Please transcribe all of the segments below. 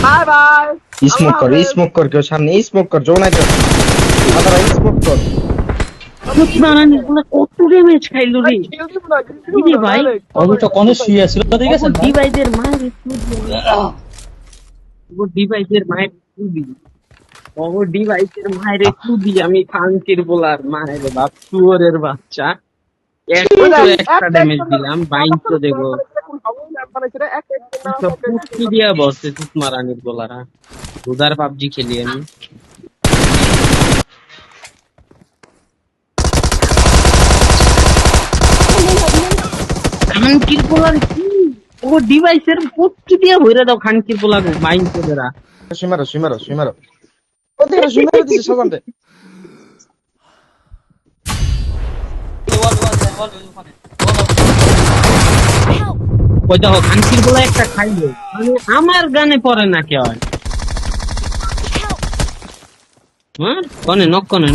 Bye bye smoke कर केউ সামনে smoke কর জোন আইতে আদারা স্মোক কর মারানি গুলো কত ড্যামেজ খাইলো রে দিদি ভাই অবশ্য কোন শুয়ে ছিল দেখেছেন ডিভাইসের মায়ের ডিভাইসের মায়ের টুবি ডিভাইসের মায়ের টুবি আমি খানকির বলার মায়ের বাপ শুয়োরের বাচ্চা একটা ড্যামেজ দিলাম বাইন তো দেবো পুষ্টি দিয়া বসছে মারানির বলারা উদার পাবজি খেলি আমি খানকির বলার কি ও ডিভাইসের পুষ্টি দিয়া ভরে দাও খানকির বলার বাইন তো দেরা সুমারো ওদের সুমারো দিছে সাজানতে ওই দেখো খানকির বলা একটা খাইলো মানে আমার গানে পড়ে না কেউ কনে নক কনে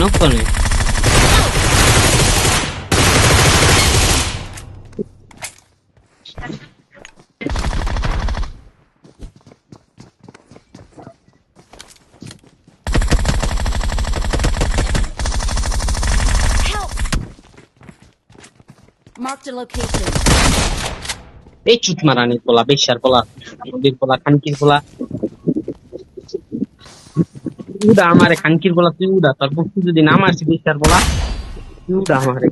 Marked a location. এই চুত মারানির পোলা বেশার পোলা নদীর পোলা খানকির পোলা উড়া আমারে খানকির পোলা তুই উড়া তোর বস্তু যদি নাম আসি বেশার পোলা তুই উড়া আমারে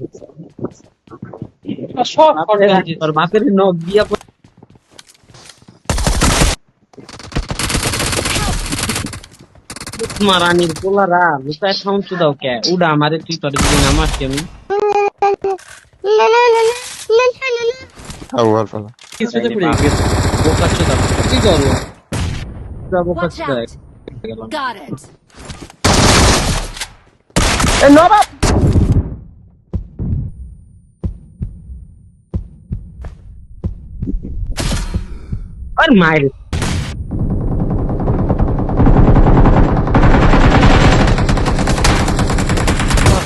তোর বাপের নখ দিয়া মারানির পোলারা লুকায় খাউন্স দাও কে উড়া আমারে তুই তোর যদি নাম আসি আমি আউয়াল ফালা কিছুতে পড়ে গেছে বোকাচ্ছ দাও কি করো যাবো Watch কাছে out. Got it. ए नवाब আর মায়ের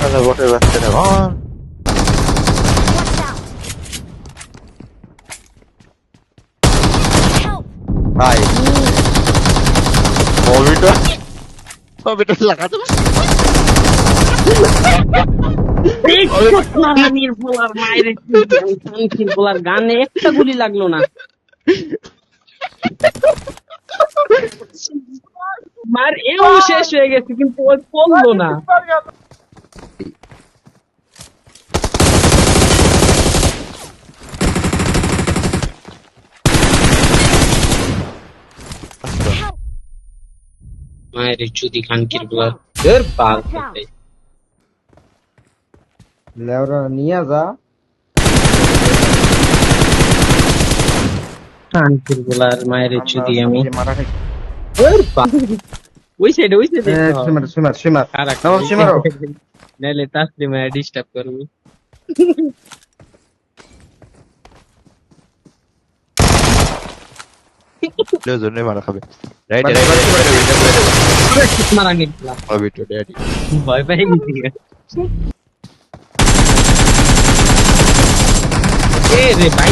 আরে বটে বাচ্চা রে ভাই Watch out. Help. ভাই ববিটা লাগাতে মারানির পোলার মায়ের খানকির পোলার গানে একটা গুলি লাগলো না মার এও শেষ হয়ে গেছে কিন্তু ওর পড়লো না মায়ের চুদি খানকির পোলার ধর পাল করতে লেওরা নিয়া যা খানকির পোলার মায়ের চুদি আমি মারা খাই ধর পাল ওই সাইডে সুমার খারাপ নাও সুমারো নাইলে তাসলিমা ডিস্টার্ব করবি জন্য মারা খাবে রাইট মারানির পোলা ববিটা ড্যাডি ভয় পাই গেছি এ রে ভাই